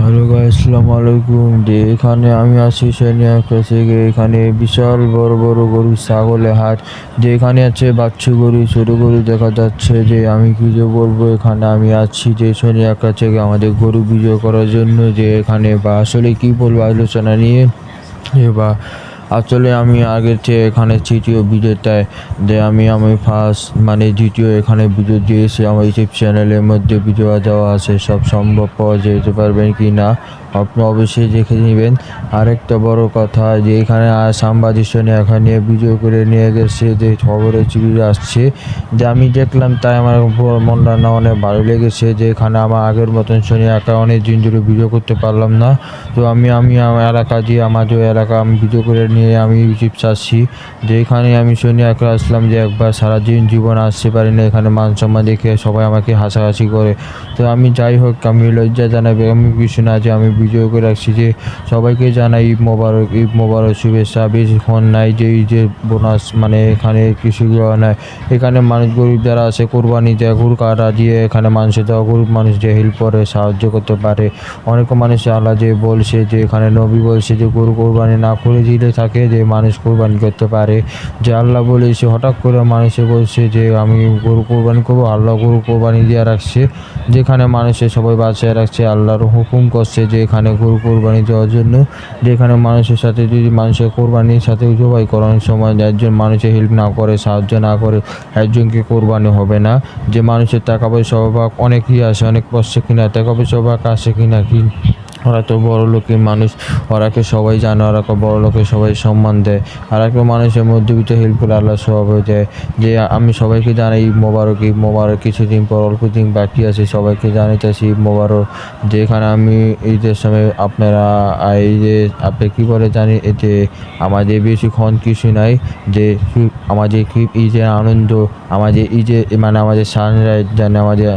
Hello guys, আসসালামু আলাইকুম। যে এখানে আমি আছি সৈনিক থেকে। এখানে বিশাল বড় বড় গরু ছাগলের হাট। যে এখানে আছে বাচ্চা গরু, ছোট গরু দেখা যাচ্ছে। যে আমি কি যে বলবো, এখানে আমি আছি যে সৈনিক থেকে আমাদের গরু বিজয় করার জন্য। যে এখানে বা আসলে কি বলবো আলোচনা নিয়ে বা আসলে আমি আগের চেয়ে এখানে তৃতীয় বিজেতায় যে আমি ফার্স্ট মানে দ্বিতীয় এখানে ভিডিও দিয়েছি। আমার ইউটিউব চ্যানেলের মধ্যে ভিডিও দেওয়া আছে, সব সম্ভব পাওয়া যেতে পারবেন কি না আপনি অবশ্যই দেখে নেবেন। আরেকটা বড় কথা যে এখানে সাংবাদিক এখানে ভিডিও করে নিয়ে গেছে, যে খবরে টিভি আসছে। যে আমি দেখলাম, তাই আমার মনটা না অনেক ভালো লেগেছে। যে এখানে আমার আগের মতন শুনে একা অনেক দিন ধরে ভিডিও করতে পারলাম না। তো আমি আমার এলাকা দিয়ে আমাদের এলাকা আমি ভিডিও করে নিয়ে আমি ইউটিউব চাচ্ছি। যে এখানে আমি শুনে একা আসলাম, যে একবার সারাদিন জীবন আসতে পারি না। এখানে মান সম্মান দেখে সবাই আমাকে হাসাহাসি করে। তো আমি যাই হোক, আমি লজ্জা জানাবে আমি কিছু না, যে আমি ভিডিও করে রাখছি। যে সবাইকে জানাই ঈদ মোবারক, ঈদ মোবারক শুভেচ্ছা। বেশিক্ষণ নাই যে এই যে বোনাস মানে এখানে কিছুগুলো নেয়। এখানে মানুষ গরিব যারা আছে কোরবানি দেয়, গরু কাটা দিয়ে এখানে মানুষের দেওয়া গরিব মানুষ যে হেল্প করে সাহায্য করতে পারে। অনেক মানুষ আল্লাহ যে বলছে, যে এখানে নবী বলছে যে গরু কোরবানি না করে দিলে থাকে যে মানুষ কোরবানি করতে পারে। যে আল্লাহ বলেছে, হঠাৎ করে মানুষে বলছে যে আমি গরু কোরবানি করবো, আল্লাহ গরু কোরবানি দিয়ে রাখছে। যেখানে মানুষের সবাই বাঁচিয়ে রাখছে, আল্লাহর হুকুম করছে যে এখানে গরু কোরবানি দেওয়ার জন্য। যেখানে মানুষের সাথে যদি মানুষের কোরবানির সাথে জবাই করানোর সময় একজন মানুষের হেল্প না করে, সাহায্য না করে, একজনকে কোরবানি হবে না। যে মানুষের টাকা পয়সা অভাব অনেকই আছে, অনেক কষ্ট কিনা টাকা পয়সা অভাব আসে কিনা কি ওরা তো বড় লোকের মানুষ, ওরাকে সবাই জানে, ওরা বড় লোকে সবাই সম্মান দেয়। আর একটা মানুষের মধ্যবিত্ত হেল্প করে আল্লাহ সব হয়ে যায়। যে আমি সবাইকে জানাই ঈদ মোবারক, ঈদ মোবারক। কিছুদিন পর অল্প দিন বাকি আছে, সবাইকে জানাইতেছি ঈদ মোবারক। যে এখানে আমি ঈদের সময় আপনারা এই যে আপনি কী বলে জানি, এতে আমাদের বেশিক্ষণ কিছু নাই। যে আমাদের কি ঈদের আনন্দ, আমাদের ঈদের মানে আমাদের সানরাইজ জানে, আমাদের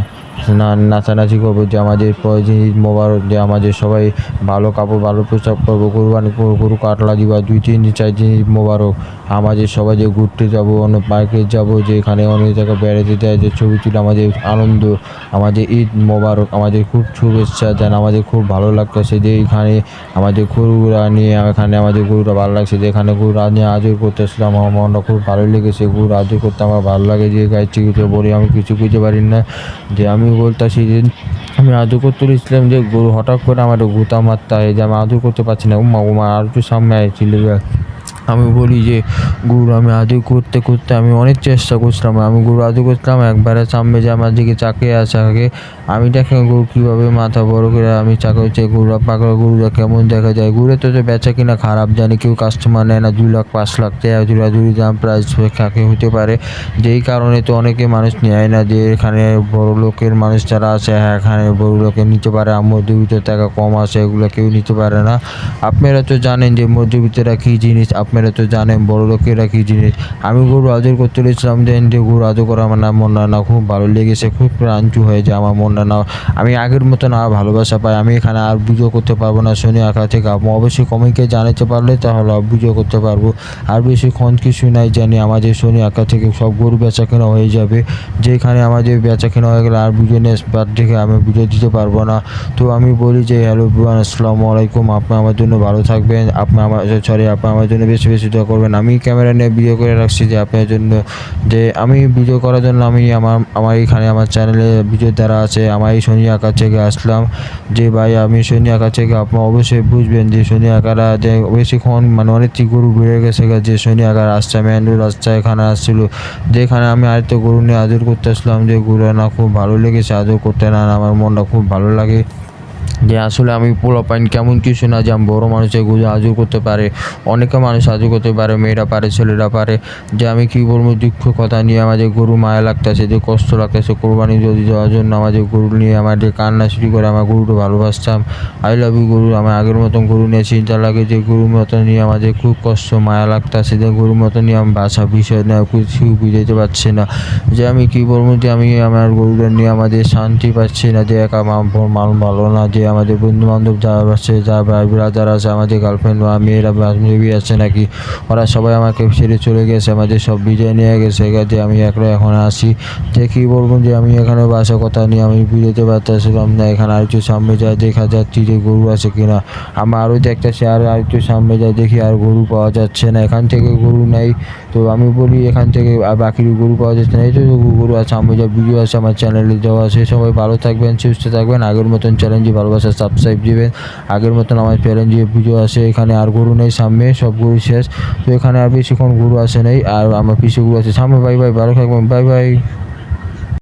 নাচানাচি করবো। যে আমাদের প্রয়োজন ঈদ মোবারক, যে আমাদের সবাই ভালো কাপড় ভালো পোশাক পরবো, কোরবানি করবো, গরু কাটলা দিবা 2-3 দিন 4 দিন ঈদ মোবারক। আমাদের সবাই যে ঘুরতে যাবো, অনেক পার্কে যাবো, যে এখানে অনেক জায়গায় বেড়াতে দেয়, যে ছবি তুলে আমাদের আনন্দ। আমাদের ঈদ মোবারক, আমাদের খুব শুভেচ্ছা যেন, আমাদের খুব ভালো লাগতেছে। যে এখানে আমাদের গরুরা নিয়ে এখানে আমাদের গরুরা ভালো লাগছে। যে এখানে গরুরা নিয়ে আদর করতেছিলাম, আমার মনটা খুব ভালো লেগেছে। গরু আদর করতে আমার ভালো লাগে। যে গাছ থেকে বলি আমি কিছু বুঝতে পারি না। যে আমি বলতেছি যে আমি আদর করতে গেছিলাম, যে গরু হঠাৎ করে আমার গুতা মারতে হয়, যে আমি আদর করতে পারছি না। উমা উমা আর একটু সামনে আসছিল। আমি বলি যে গরু আমি আদর করতে করতে আমি অনেক চেষ্টা করছিলাম, আমি গরু আদর করছিলাম। একবারে সামনে যে আমার দিকে চাকিয়ে আসে আগে, আমি দেখে গরু কীভাবে মাথা বড় করে আমি চাকা হচ্ছে গরুরা পাকড়া গরুরা কেমন দেখা যায়। গরুরে তো বেচা কিনা খারাপ, জানি কেউ কাস্টমার নেয় না। 2 লাখ 5 লাখ টাকা জোড়াজুড়ি দাম প্রাইস খাকে হতে পারে। যেই কারণে তো অনেকে মানুষ নেয় না। যে এখানে বড় লোকের মানুষ যারা আছে, হ্যাঁ এখানে বড় লোকে নিতে পারে, আর মধ্যবিত্ত টাকা কম আছে এগুলো কেউ নিতে পারে না। আপনারা তো জানেন যে মধ্যবিত্তরা কী জিনিস, আপনারা তো জানেন বড় লোকেরা কী জিনিস। আমি গরু আদর করতে গেছিলাম, দেন যে গরু আদর করা আমার না মনটা না খুব ভালো লেগেছে, খুব প্রাণচু হয়ে যায় আমার মনটা না। আমি আগের মতন আর ভালোবাসা পাই। আমি এখানে আর ভিডিও করতে পারবো না শনি আঁকা থেকে। আপনি অবশ্যই কমেন্টে জানাতে পারলে তাহলে ভিডিও করতে পারবো। আর বেশিক্ষণ কিছু নাই, জানি আমাদের শনি আঁকা থেকে সব গরু বেচা কেনা হয়ে যাবে। যেখানে আমাদের বেচা কেনা হয়ে গেলে আর ভিডিও নেক্সট বার থেকে আমি ভিডিও দিতে পারবো না। তো আমি বলি যে হ্যালো এভরিওয়ান, আসসালামু আলাইকুম। আপনি আমার জন্য ভালো থাকবেন, আপনি আমার জন্য বেশি বেশি দোয়া করবেন। আমি ক্যামেরা নিয়ে ভিডিও করে রাখছি যে আপনার জন্য। যে আমি ভিডিও করার জন্য আমি আমার এখানে আমার চ্যানেলে ভিডিও দ্বারা আছে। আমার এই শনি আঁকা থেকে আসলাম। যে ভাই আমি শনি আঁকা থেকে, আপনি অবশ্যই বুঝবেন যে শনি আঁকারা যে বেশিক্ষণ মানে অনেকটি গরু বেড়ে গেছে। যে শনি আঁকা রাস্তা মেন্ডু রাস্তা এখানে আসছিলো। যেখানে আমি আরেকটা গরু নিয়ে আদর করতে আসলাম। যে গরু না খুব ভালো লেগেছে আদর করতে, না আমার মনটা খুব ভালো লাগে। যে আসলে আমি পোলাপাইন কেমন কিছু না, যে আমি বড়ো মানুষের গরু আদর করতে পারে, অনেকে মানুষ আদর করতে পারে, মেয়েরা পারে, ছেলেরা পারে। যে আমি কী বলবো, দুঃখ কথা নিয়ে আমাদের গরু মায়া লাগতেছে, যে কষ্ট লাগতেছে কোরবানি যদি দেওয়ার জন্য। আমাদের গরু নিয়ে আমাদের কান্না শুরু করে। আমার গরুটা ভালোবাসতাম, আই লাভ ইউ গরু। আমার আগের মতন গরু নিয়ে চিন্তা লাগে, যে গরুর মতন নিয়ে আমাদের খুব কষ্ট মায়া লাগতেছে। যে গরুর মতন নিয়ে আমি বাসা বিষয় না কিছু বুঝাইতে পারছি না। যে আমি কী বলবো, যে আমি আমার গরুটা নিয়ে আমাদের শান্তি পাচ্ছি না। যে একা মান ভালো না, যে আমাদের বন্ধু বান্ধব যারা আছে, যা ভাই ব্রাদার আছে, আমাদের গার্লফ্রেন্ড বা মেয়েরা বান্ধবী আছে নাকি, ওরা সবাই আমাকে ছেড়ে চলে গেছে, আমাদের সব বিদায় নিয়ে গেছে। কাজে আমি একলা এখন আসি। যে কি বলবো যে আমি এখানে বাসা কথা নিয়ে আমি বেরোতে পারতেছিলাম না। এখানে আর একটু সামনে যায় দেখা যাচ্ছি যে গরু আছে কিনা। আমার আরও দেখতেছি আর একটু সামনে যায় দেখি আর গরু পাওয়া যাচ্ছে না, এখান থেকে গরু নেই। তো আমি বলি এখান থেকে আর বাকি গরু পাওয়া যাচ্ছে না। এই তো গরু আছে, সামনে যা ভিডিও আছে আমার চ্যানেলে দেওয়া আছে। সবাই ভালো থাকবেন, সুস্থ থাকবেন, আগের মতন চ্যালেঞ্জে ভালোবাসা সাবস্ক্রাইব দিবেন। আগের মতন আমার চ্যালেঞ্জে ভিডিও আছে। এখানে আর গরু নেই, সামনে সব গরু শেষ। তো এখানে আর বেশিক্ষণ গরু আসে নেই, আর আমার পিছিয়ে গরু আছে সামনে। বাই বাই, ভালো থাকবেন, বাই বাই।